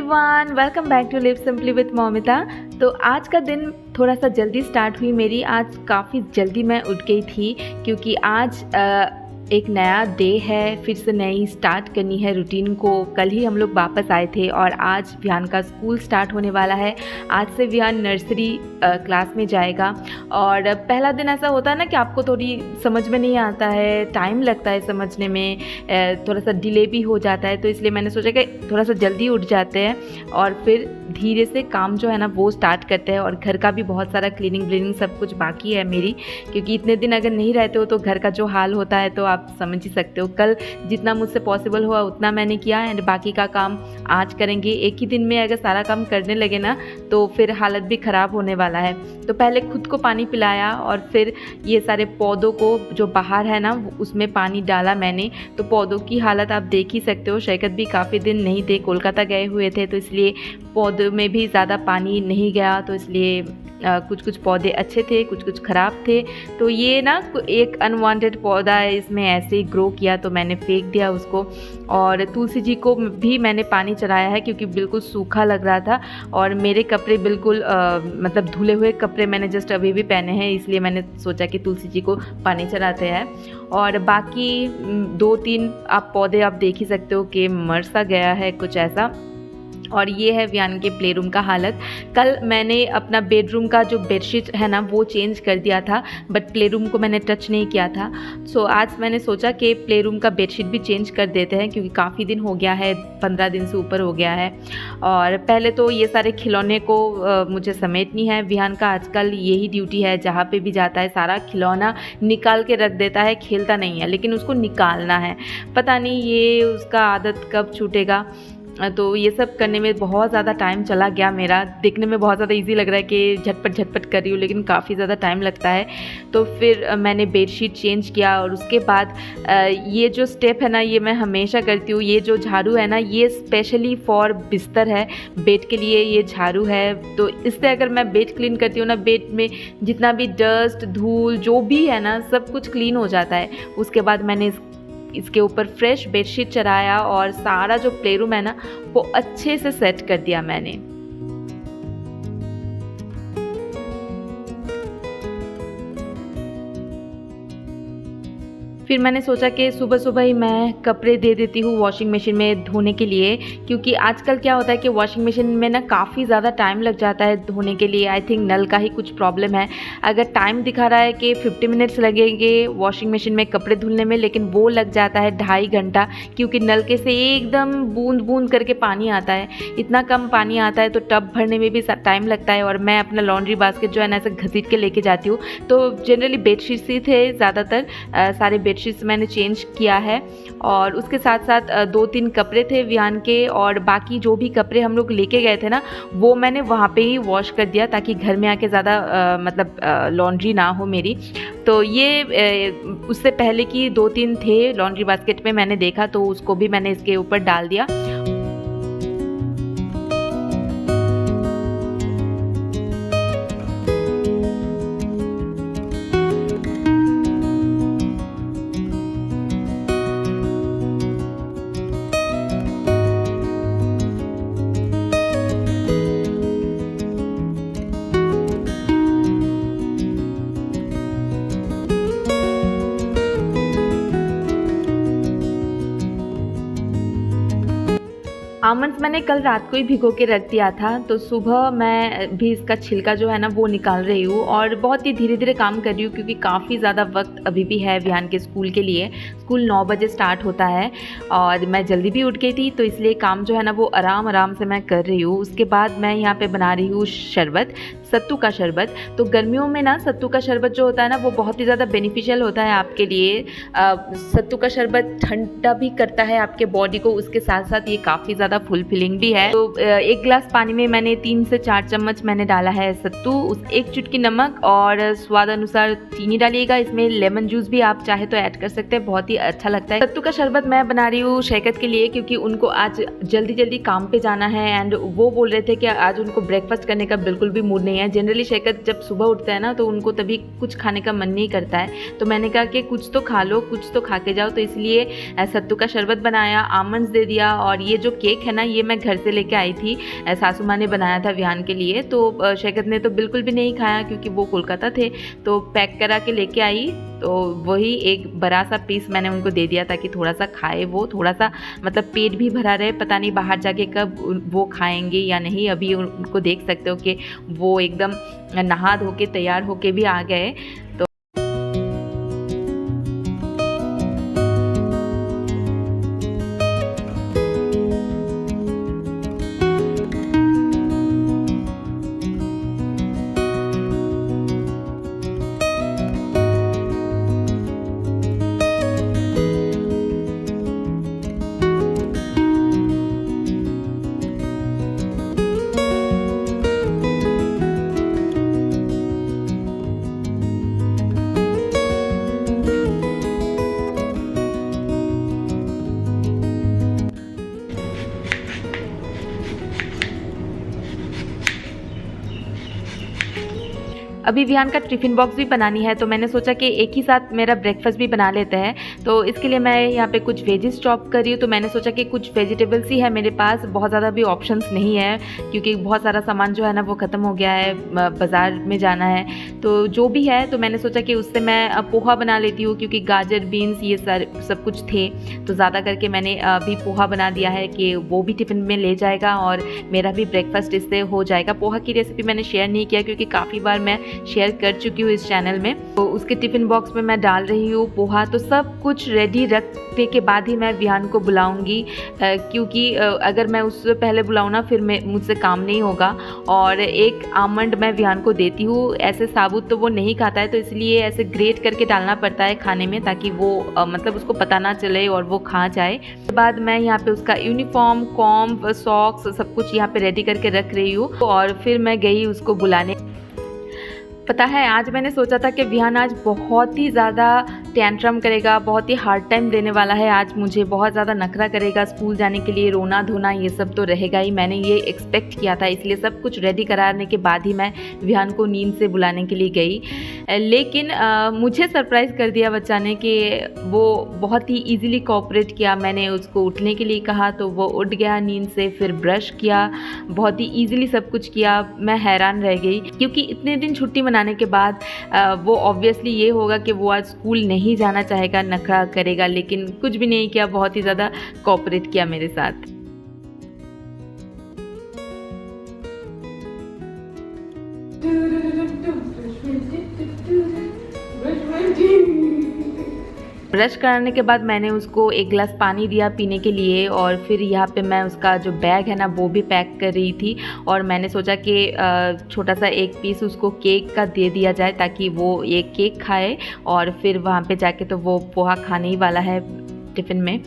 Everyone, welcome back to live simply with Moumita. तो आज का दिन थोड़ा सा जल्दी स्टार्ट हुई मेरी। आज काफ़ी जल्दी मैं उठ गई थी क्योंकि आज एक नया डे है, फिर से नई स्टार्ट करनी है रूटीन को। कल ही हम लोग वापस आए थे और आज विहान का स्कूल स्टार्ट होने वाला है। आज से विहान नर्सरी क्लास में जाएगा और पहला दिन ऐसा होता है ना कि आपको थोड़ी समझ में नहीं आता है, टाइम लगता है समझने में, थोड़ा सा डिले भी हो जाता है। तो इसलिए मैंने सोचा कि थोड़ा सा जल्दी उठ जाते हैं और फिर धीरे से काम जो है ना वो स्टार्ट करते हैं। और घर का भी बहुत सारा क्लीनिंग व्लीनिंग सब कुछ बाकी है मेरी, क्योंकि इतने दिन अगर नहीं रहते हो तो घर का जो हाल होता है तो आप समझ ही सकते हो। कल जितना मुझसे पॉसिबल हुआ उतना मैंने किया एंड बाकी का काम आज करेंगे। एक ही दिन में अगर सारा काम करने लगे ना तो फिर हालत भी ख़राब होने वाला है। तो पहले खुद को पानी पिलाया और फिर ये सारे पौधों को जो बाहर है ना उसमें पानी डाला मैंने। तो पौधों की हालत आप देख ही सकते हो। शैकत भी काफ़ी दिन नहीं थे, कोलकाता गए हुए थे, तो इसलिए पौधों में भी ज़्यादा पानी नहीं गया। तो इसलिए कुछ कुछ पौधे अच्छे थे, कुछ कुछ ख़राब थे। तो ये ना एक अनवांटेड पौधा है, इसमें ऐसे ही ग्रो किया तो मैंने फेंक दिया उसको। और तुलसी जी को भी मैंने पानी चढ़ाया है क्योंकि बिल्कुल सूखा लग रहा था और मेरे कपड़े बिल्कुल मतलब धुले हुए कपड़े मैंने जस्ट अभी भी पहने हैं, इसलिए मैंने सोचा कि तुलसी जी को पानी चढ़ाते हैं। और बाकी 2-3 आप पौधे आप देख ही सकते हो कि मर सा गया है कुछ ऐसा। और ये है विहान के प्ले रूम का हालत। कल मैंने अपना बेडरूम का जो बेडशीट है ना वो चेंज कर दिया था, बट प्ले रूम को मैंने टच नहीं किया था। सो आज मैंने सोचा कि प्ले रूम का बेडशीट भी चेंज कर देते हैं क्योंकि काफ़ी दिन हो गया है, 15 दिन से ऊपर हो गया है। और पहले तो ये सारे खिलौने को मुझे समेटनी है। विहान का आजकल यही ड्यूटी है, जहाँ पे भी जाता है सारा खिलौना निकाल के रख देता है, खेलता नहीं है लेकिन उसको निकालना है। पता नहीं ये उसका आदत कब छूटेगा। तो ये सब करने में बहुत ज़्यादा टाइम चला गया मेरा। देखने में बहुत ज़्यादा इजी लग रहा है कि झटपट झटपट कर रही हूँ, लेकिन काफ़ी ज़्यादा टाइम लगता है। तो फिर मैंने बेडशीट चेंज किया और उसके बाद ये जो स्टेप है ना ये मैं हमेशा करती हूँ। ये जो झाड़ू है ना ये स्पेशली फॉर बिस्तर है, बेड के लिए ये झाड़ू है। तो इससे अगर मैं बेड क्लीन करती हूँ ना, बेड में जितना भी डस्ट धूल जो भी है ना सब कुछ क्लीन हो जाता है। उसके बाद मैंने इसके ऊपर फ्रेश बेडशीट चढ़ाया और सारा जो प्ले रूम है ना वो अच्छे से सेट कर दिया मैंने। फिर मैंने सोचा कि सुबह सुबह ही मैं कपड़े दे देती हूँ वॉशिंग मशीन में धोने के लिए, क्योंकि आजकल क्या होता है कि वॉशिंग मशीन में ना काफ़ी ज़्यादा टाइम लग जाता है धोने के लिए। आई थिंक नल का ही कुछ प्रॉब्लम है। अगर टाइम दिखा रहा है कि 50 मिनट्स लगेंगे वॉशिंग मशीन में कपड़े धुलने में, लेकिन वो लग जाता है 2.5 घंटा, क्योंकि नलके से एकदम बूंद बूंद करके पानी आता है। इतना कम पानी आता है तो टब भरने में भी टाइम लगता है। और मैं अपना लॉन्ड्री बास्केट जो है ना ऐसे घसीट के लेके जाती हूँ। तो जनरली बेडशीट्स ही थे ज़्यादातर, सारे बेडशीट्स मैंने चेंज किया है। और उसके साथ साथ 2-3 कपड़े थे विहान के, और बाकी जो भी कपड़े हम लोग लेके गए थे ना वो मैंने वहाँ पे ही वॉश कर दिया ताकि घर में आके ज़्यादा मतलब लॉन्ड्री ना हो मेरी। तो ये उससे पहले की 2-3 थे लॉन्ड्री बास्केट में, मैंने देखा तो उसको भी मैंने इसके ऊपर डाल दिया। आमंड्स मैंने कल रात को ही भिगो के रख दिया था, तो सुबह मैं भी इसका छिलका जो है ना वो निकाल रही हूँ और बहुत ही धीरे धीरे काम कर रही हूँ क्योंकि काफ़ी ज़्यादा वक्त अभी भी है विहान के स्कूल के लिए। स्कूल 9 बजे स्टार्ट होता है और मैं जल्दी भी उठ गई थी, तो इसलिए काम जो है ना वो आराम आराम से मैं कर रही हूँ। उसके बाद मैं यहाँ पे बना रही हूँ शरबत, सत्तू का शरबत। तो गर्मियों में ना सत्तू का शरबत जो होता है ना वो बहुत ही ज़्यादा बेनिफिशियल होता है आपके लिए। सत्तू का शरबत ठंडा भी करता है आपके बॉडी को, उसके साथ साथ ये काफ़ी ज़्यादा फुलफिलिंग भी है। तो 1 गिलास पानी में मैंने 3 से 4 चम्मच मैंने डाला है सत्तू, 1 चुटकी नमक और स्वाद अनुसार चीनी डालिएगा। इसमें लेमन जूस भी आप चाहे तो ऐड कर सकते हैं, बहुत ही अच्छा लगता है। सत्तू का शरबत मैं बना रही हूँ शैकत के लिए क्योंकि उनको आज जल्दी जल्दी काम पे जाना है एंड वो बोल रहे थे कि आज उनको ब्रेकफास्ट करने का बिल्कुल भी मूड नहीं है। है। जनरली शैकत जब सुबह उठता है ना तो उनको तभी कुछ खाने का मन नहीं करता है, तो मैंने कहा कि कुछ तो खा लो, कुछ तो खा के जाओ, तो इसलिए सत्तू का शरबत बनाया, आमंड्स दे दिया। और ये जो केक है ना ये मैं घर से लेके आई थी, सासू माँ ने बनाया था विहान के लिए। तो शैकत ने तो बिल्कुल भी नहीं खाया क्योंकि वो कोलकाता थे, तो पैक करा के लेके आई। तो वही एक बड़ा सा पीस मैंने उनको दे दिया ताकि थोड़ा सा खाए, वो थोड़ा सा मतलब पेट भी भरा रहे। पता नहीं बाहर जाके कब वो खाएंगे या नहीं। अभी उनको देख सकते हो कि वो एकदम नहा धो के तैयार होके भी आ गए। तो अभी विहान का टिफ़िन बॉक्स भी बनानी है, तो मैंने सोचा कि एक ही साथ मेरा ब्रेकफास्ट भी बना लेते हैं। तो इसके लिए मैं यहाँ पे कुछ वेजिस चॉप कर रही हूँ। तो मैंने सोचा कि कुछ वेजिटेबल्स ही है मेरे पास, बहुत ज़्यादा भी ऑप्शंस नहीं है क्योंकि बहुत सारा सामान जो है ना वो ख़त्म हो गया है, बाज़ार में जाना है। तो जो भी है तो मैंने सोचा कि उससे मैं पोहा बना लेती हूँ क्योंकि गाजर, बीन्स ये सारे सब कुछ थे, तो ज़्यादा करके मैंने अभी पोहा बना दिया है कि वो भी टिफ़िन में ले जाएगा और मेरा भी ब्रेकफास्ट इससे हो जाएगा। पोहा की रेसिपी मैंने शेयर नहीं किया क्योंकि काफ़ी बार मैं शेयर कर चुकी हूँ इस चैनल में। तो उसके टिफ़िन बॉक्स में मैं डाल रही हूँ पोहा। तो सब कुछ रेडी रखने के बाद ही मैं विहान को बुलाऊंगी क्योंकि अगर मैं उससे पहले बुलाऊँ ना फिर मुझसे काम नहीं होगा। और एक आमंड मैं विहान को देती हूँ, ऐसे साबुत तो वो नहीं खाता है, तो इसलिए ऐसे ग्रेट करके डालना पड़ता है खाने में ताकि वो मतलब उसको पता ना चले और वो खा जाए। उसके बाद मैं यहाँ पे उसका यूनिफॉर्म, कॉम्ब, सॉक्स सब कुछ यहाँ पे रेडी करके रख रही हूँ और फिर मैं गई उसको बुलाने। पता है आज मैंने सोचा था कि विहान आज बहुत ही ज़्यादा टेंट्रम करेगा, बहुत ही हार्ड टाइम देने वाला है आज मुझे, बहुत ज़्यादा नखरा करेगा, स्कूल जाने के लिए रोना धोना ये सब तो रहेगा ही। मैंने ये एक्सपेक्ट किया था, इसलिए सब कुछ रेडी कराने के बाद ही मैं विहान को नींद से बुलाने के लिए गई। लेकिन मुझे सरप्राइज़ कर दिया बच्चा ने कि वो बहुत ही ईजिली कोऑपरेट किया। मैंने उसको उठने के लिए कहा तो वो उठ गया नींद से, फिर ब्रश किया, बहुत ही ईजिली सब कुछ किया। मैं हैरान रह गई क्योंकि इतने दिन छुट्टी मनाने के बाद वो ऑब्वियसली ये होगा कि वो आज स्कूल नहीं जाना चाहेगा, नखरा करेगा, लेकिन कुछ भी नहीं किया, बहुत ही ज़्यादा कोऑपरेट किया मेरे साथ। ब्रश कराने के बाद मैंने उसको एक गिलास पानी दिया पीने के लिए और फिर यहाँ पे मैं उसका जो बैग है ना वो भी पैक कर रही थी। और मैंने सोचा कि छोटा सा एक पीस उसको केक का दे दिया जाए ताकि वो एक केक खाए और फिर वहाँ पे जाके तो वो पोहा खाने ही वाला है टिफ़िन में।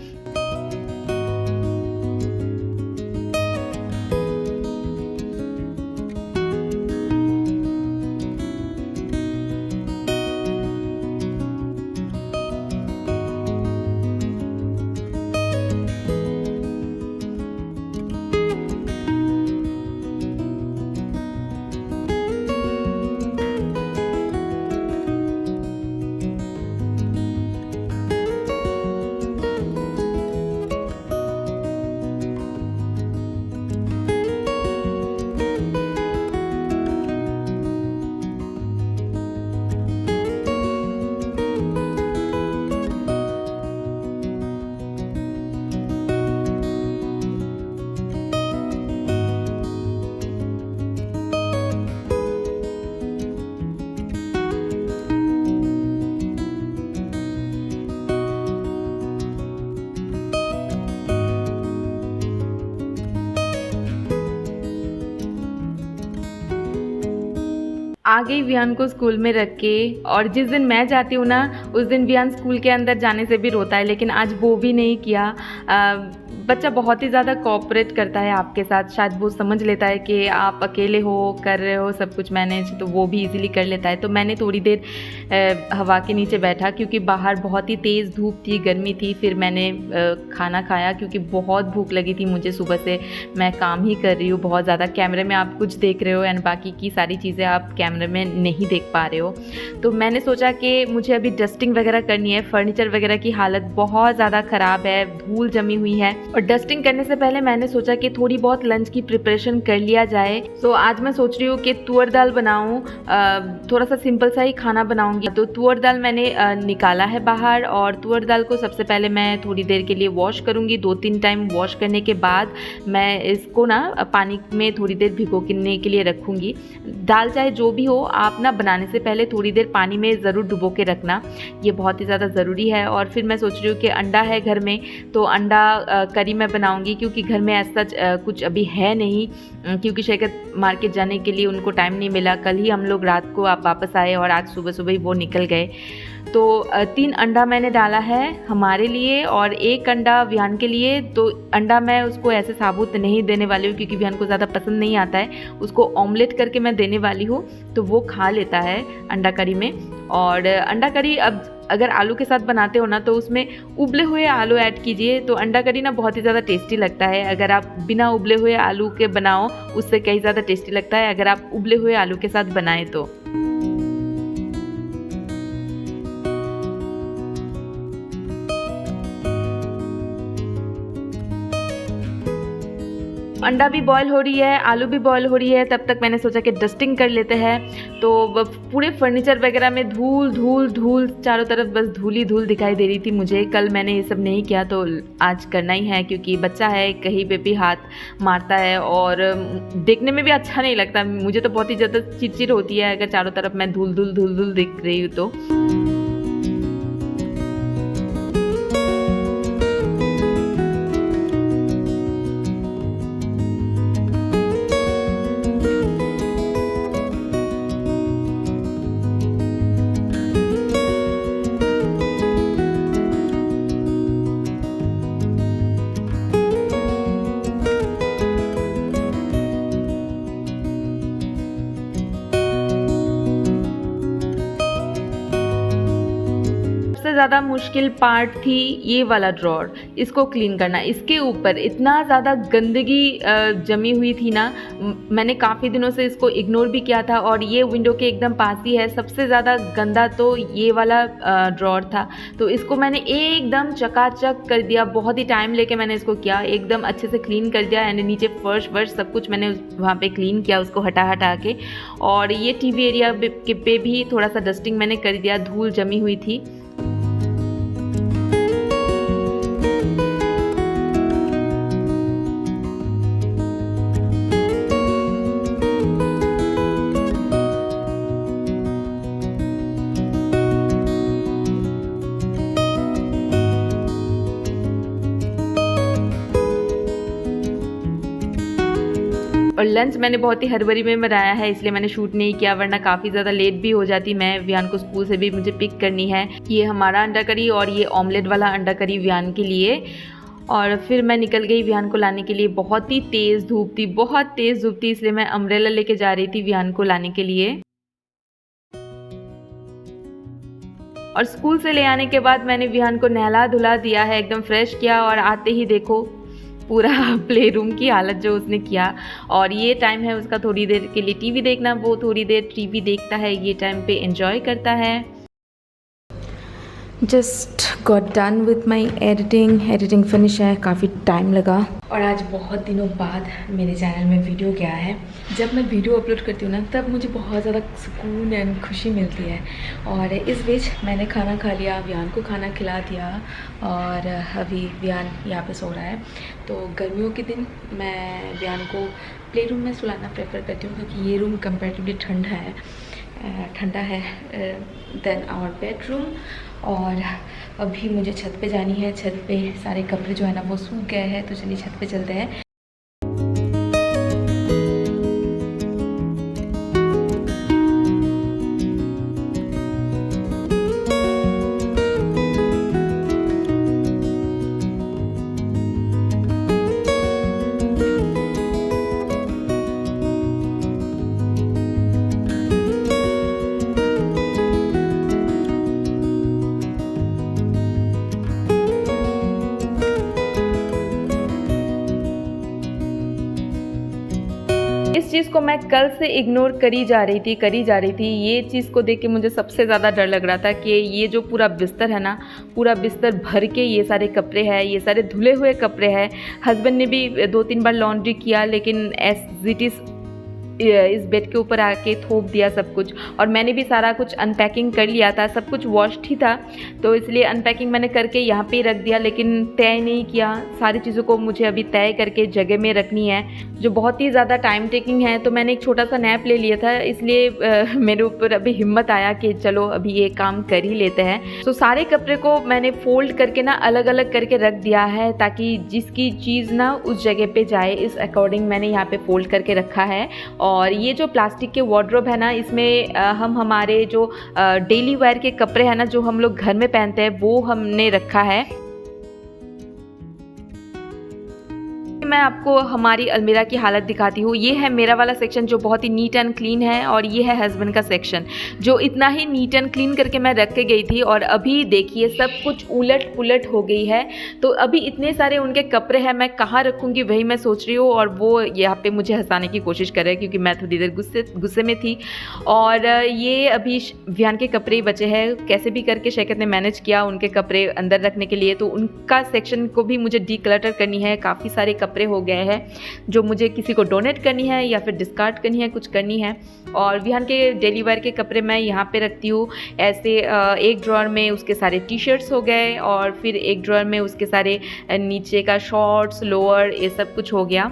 आ गई विहान को स्कूल में रख के। और जिस दिन मैं जाती हूँ ना उस दिन विहान स्कूल के अंदर जाने से भी रोता है, लेकिन आज वो भी नहीं किया। बच्चा बहुत ही ज़्यादा कोऑपरेट करता है आपके साथ, शायद वो समझ लेता है कि आप अकेले हो, कर रहे हो सब कुछ मैनेज, तो वो भी इजीली कर लेता है। तो मैंने थोड़ी देर हवा के नीचे बैठा क्योंकि बाहर बहुत ही तेज़ धूप थी, गर्मी थी। फिर मैंने खाना खाया क्योंकि बहुत भूख लगी थी मुझे, सुबह से मैं काम ही कर रही हूँ बहुत ज़्यादा। कैमरे में आप कुछ देख रहे हो एंड बाकी की सारी चीज़ें आप कैमरे में नहीं देख पा रहे हो। तो मैंने सोचा कि मुझे अभी डस्टिंग वगैरह करनी है। फर्नीचर वगैरह की हालत बहुत ज़्यादा ख़राब है, धूल जमी हुई है। और डस्टिंग करने से पहले मैंने सोचा कि थोड़ी बहुत लंच की प्रिपरेशन कर लिया जाए। तो आज मैं सोच रही हूँ कि तुअर दाल बनाऊँ, थोड़ा सा सिंपल सा ही खाना बनाऊँगी। तो तुअर दाल मैंने निकाला है बाहर, और तुअर दाल को सबसे पहले मैं थोड़ी देर के लिए वॉश करूँगी। 2-3 टाइम वॉश करने के बाद मैं इसको ना पानी में थोड़ी देर भिगोने के लिए रखूँगी। दाल चाहे जो भी हो, आप ना बनाने से पहले थोड़ी देर पानी में ज़रूर डुबो के रखना, ये बहुत ही ज़्यादा ज़रूरी है। और फिर मैं सोच रही हूँ कि अंडा है घर में, तो अंडा करी मैं बनाऊँगी क्योंकि घर में ऐसा कुछ अभी है नहीं, क्योंकि शैकत मार्केट जाने के लिए उनको टाइम नहीं मिला। कल ही हम लोग रात को आप वापस आए और आज सुबह सुबह ही वो निकल गए। तो 3 अंडा मैंने डाला है हमारे लिए और 1 अंडा विहान के लिए। तो अंडा मैं उसको ऐसे साबुत नहीं देने वाली हूँ क्योंकि विहान को ज़्यादा पसंद नहीं आता है, उसको ऑमलेट करके मैं देने वाली हूँ, तो वो खा लेता है अंडा करी में। और अंडा करी अब अगर आलू के साथ बनाते हो ना, तो उसमें उबले हुए आलू ऐड कीजिए, तो अंडा करी ना बहुत ही ज़्यादा टेस्टी लगता है। अगर आप बिना उबले हुए आलू के बनाओ, उससे कहीं ज़्यादा टेस्टी लगता है अगर आप उबले हुए आलू के साथ बनाएं तो। अंडा भी बॉयल हो रही है, आलू भी बॉयल हो रही है, तब तक मैंने सोचा कि डस्टिंग कर लेते हैं। तो पूरे फर्नीचर वगैरह में धूल धूल धूल, चारों तरफ बस धूल ही धूल दिखाई दे रही थी मुझे। कल मैंने ये सब नहीं किया तो आज करना ही है, क्योंकि बच्चा है, कहीं पे भी हाथ मारता है और देखने में भी अच्छा नहीं लगता। मुझे तो बहुत ही ज़्यादा चिड़चिड़ होती है अगर चारों तरफ मैं धूल धूल धूल धूल दिख रही हूँ तो। सबसे ज़्यादा मुश्किल पार्ट थी ये वाला ड्रॉर, इसको क्लीन करना। इसके ऊपर इतना ज़्यादा गंदगी जमी हुई थी ना, मैंने काफ़ी दिनों से इसको इग्नोर भी किया था। और ये विंडो के एकदम पास ही है, सबसे ज़्यादा गंदा तो ये वाला ड्रॉर था। तो इसको मैंने एकदम चकाचक कर दिया, बहुत ही टाइम लेके मैंने इसको किया, एकदम अच्छे से क्लीन कर दिया। एंड नीचे फर्श वर्श सब कुछ मैंने वहाँ पे क्लीन किया, उसको हटा हटा के। और ये टीवी एरिया पे भी थोड़ा सा डस्टिंग मैंने कर दिया, धूल जमी हुई थी। और लंच मैंने बहुत ही हड़बड़ी में बनाया है, इसलिए मैंने शूट नहीं किया, वरना काफ़ी ज़्यादा लेट भी हो जाती मैं। विहान को स्कूल से भी मुझे पिक करनी है। ये हमारा अंडा करी और ये ऑमलेट वाला अंडा करी विहान के लिए। और फिर मैं निकल गई विहान को लाने के लिए। बहुत ही तेज़ धूप थी, बहुत तेज़ धूप थी, इसलिए मैं अम्ब्रेला लेके जा रही थी विहान को लाने के लिए। और स्कूल से ले आने के बाद मैंने विहान को नहला धुला दिया है, एकदम फ्रेश किया। और आते ही देखो पूरा प्ले रूम की हालत जो उसने किया। और ये टाइम है उसका थोड़ी देर के लिए टीवी देखना, वो थोड़ी देर टीवी देखता है, ये टाइम पे एंजॉय करता है। Just got done with my editing finish है, काफ़ी टाइम लगा। और आज बहुत दिनों बाद मेरे चैनल में वीडियो गया है। जब मैं वीडियो अपलोड करती हूँ ना, तब मुझे बहुत ज़्यादा सुकून एंड खुशी मिलती है। और इस बीच मैंने खाना खा लिया, विहान को खाना खिला दिया और अभी विहान यहाँ पे सो रहा है। तो गर्मियों के दिन मैं विहान को प्ले रूम में सुलाना प्रेफर करती हूँ, क्योंकि ये रूम कंपैरेटिवली ठंडा है देन आवर बेडरूम। और अभी मुझे छत पे जानी है, छत पे सारे कपड़े जो है ना वो सूख गए हैं, तो चलिए छत पे चलते हैं। जिस चीज़ को मैं कल से इग्नोर करी जा रही थी, ये चीज़ को देख के मुझे सबसे ज़्यादा डर लग रहा था कि ये जो पूरा बिस्तर है ना, पूरा बिस्तर भर के ये सारे कपड़े हैं, ये सारे धुले हुए कपड़े हैं। हस्बैंड ने भी 2-3 बार लॉन्ड्री किया, लेकिन एज इट इज़ इस बेड के ऊपर आके थोप दिया सब कुछ। और मैंने भी सारा कुछ अनपैकिंग कर लिया था, सब कुछ वॉश्ड ही था, तो इसलिए अनपैकिंग मैंने करके यहाँ पे रख दिया, लेकिन तय नहीं किया। सारी चीज़ों को मुझे अभी तय करके जगह में रखनी है, जो बहुत ही ज़्यादा टाइम टेकिंग है। तो मैंने एक छोटा सा नैप ले लिया था, इसलिए मेरे ऊपर अभी हिम्मत आया कि चलो अभी ये काम कर ही लेते हैं। तो सारे कपड़े को मैंने फोल्ड करके ना अलग अलग करके रख दिया है, ताकि जिसकी चीज़ ना उस जगह पे जाए, इस अकॉर्डिंग मैंने यहाँ पे फोल्ड करके रखा है। और ये जो प्लास्टिक के वार्डरोब है ना, इसमें हम हमारे जो डेली वेयर के कपड़े हैं ना, जो हम लोग घर में पहनते हैं, वो हमने रखा है। मैं आपको हमारी अलमीरा की हालत दिखाती हूँ। ये है मेरा वाला सेक्शन जो बहुत ही नीट एंड क्लीन है, और ये है हस्बैंड का सेक्शन जो इतना ही नीट एंड क्लीन करके मैं रख के गई थी, और अभी देखिए सब कुछ उलट पुलट हो गई है। तो अभी इतने सारे उनके कपड़े हैं, मैं कहाँ रखूँगी वही मैं सोच रही हूँ, और वो यहाँ पे मुझे हंसाने की कोशिश कर रहे हैं क्योंकि मैं थोड़ी देर गुस्से में थी। और ये अभी विहान के कपड़े ही बचे हैं, कैसे भी करके शैकत ने मैनेज किया उनके कपड़े अंदर रखने के लिए। तो उनका सेक्शन को भी मुझे डीक्लटर करनी है, काफ़ी सारे कपड़े हो गए हैं जो मुझे किसी को डोनेट करनी है या फिर डिस्कार्ड करनी है, कुछ करनी है। और विहान के डेली वेयर के कपड़े मैं यहाँ पे रखती हूँ ऐसे, एक ड्रॉअर में उसके सारे टी शर्ट्स हो गए, और फिर एक ड्रॉअर में उसके सारे नीचे का शॉर्ट्स, लोअर, ये सब कुछ हो गया।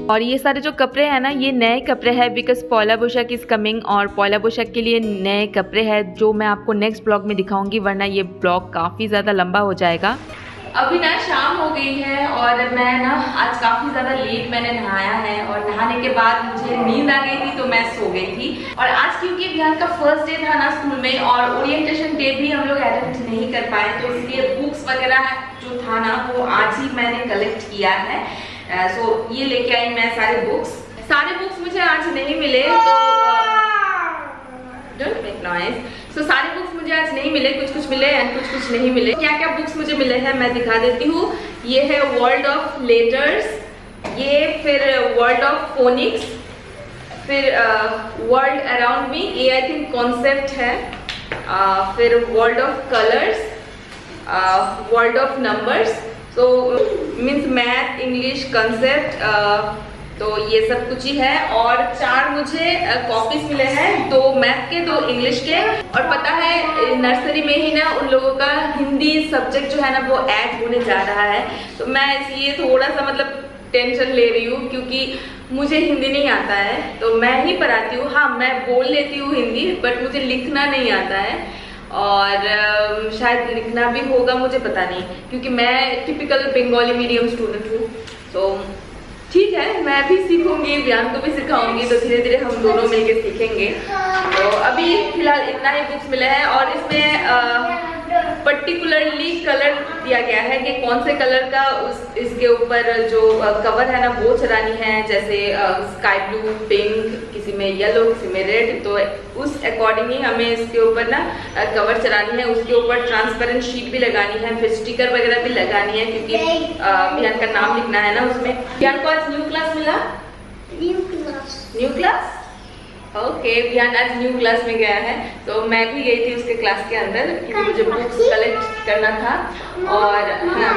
और ये सारे जो कपड़े हैं ना, ये नए कपड़े हैं बिकॉज पॉयला बोयशाख इज़ कमिंग, और पॉयला बोयशाख के लिए नए कपड़े हैं जो मैं आपको नेक्स्ट ब्लॉग में दिखाऊंगी, वरना ये ब्लॉग काफ़ी ज़्यादा लंबा हो जाएगा। अभी ना शाम हो गई है, और मैं ना आज काफ़ी ज़्यादा लेट मैंने नहाया है, और नहाने के बाद मुझे नींद आ गई थी तो मैं सो गई थी। और आज क्योंकि विहान का फर्स्ट डे था ना स्कूल में, और ओरिएंटेशन डे भी हम लोग अटेंड नहीं कर पाए, तो इसलिए बुक्स वगैरह जो था ना वो आज ही मैंने कलेक्ट किया है। सो ये लेके आई मैं सारे बुक्स मुझे आज नहीं मिले, तो डोंट मेक नॉइज। सो सारे बुक्स मुझे आज नहीं मिले, कुछ मिले एंड कुछ नहीं मिले। क्या क्या बुक्स मुझे मिले हैं मैं दिखा देती हूँ। ये है वर्ल्ड ऑफ लेटर्स, ये फिर वर्ल्ड ऑफ फोनिक्स, फिर वर्ल्ड अराउंड मी, ये आई थिंक कॉन्सेप्ट है, फिर world of colours, world of numbers, so means math, English, concept, तो ये सब कुछ ही है। और 4 मुझे कॉपीज मिले हैं, 2 मैथ के, 2 इंग्लिश के। और पता है नर्सरी में ही ना उन लोगों का हिंदी सब्जेक्ट जो है ना वो ऐड होने जा रहा है, तो मैं इसलिए थोड़ा सा मतलब टेंशन ले रही हूँ, क्योंकि मुझे हिंदी नहीं आता है, तो मैं ही पढ़ाती हूँ। हाँ, मैं बोल लेती हूँ हिंदी, बट मुझे लिखना नहीं आता है, और शायद लिखना भी होगा, मुझे पता नहीं, क्योंकि मैं टिपिकल बंगाली मीडियम स्टूडेंट हूँ। तो ठीक है, मैं भी सीखूंगी, विहान को भी सिखाऊंगी, तो धीरे धीरे हम दोनों मिलके सीखेंगे। तो अभी फिलहाल इतना ही बुक्स मिले हैं, और इसमें पर्टिकुलरली कलर दिया गया है कि कौन से कलर का इसके ऊपर जो कवर है ना वो चढ़ानी है, जैसे स्काई ब्लू, पिंक, किसी में येलो, किसी में रेड। तो उस अकॉर्डिंग ही हमें इसके ऊपर ना कवर चढ़ानी है, उसके ऊपर ट्रांसपेरेंट शीट भी लगानी है, फिर स्टिकर वगैरह भी लगानी है, क्योंकि विहान का नाम लिखना है ना उसमें। विहान को आज न्यू क्लास मिला, न्यू क्लास ओके। विहान आज न्यू क्लास में गया है, तो मैं भी गई थी उसके क्लास के अंदर, क्योंकि मुझे बुक्स कलेक्ट करना था। और हाँ,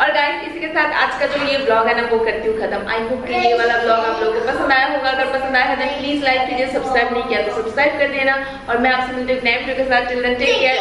और गाइस इसी के साथ आज का जो ये ब्लॉग है ना वो करती हूँ खत्म। आई होप कि ये वाला ब्लॉग आप लोगों को पसंद आया होगा। अगर पसंद आया है तो प्लीज लाइक कीजिए, सब्सक्राइब नहीं किया तो सब्सक्राइब कर देना, और मैं आपसे मिलती हूँ नए वीडियो के साथ। Till then take care.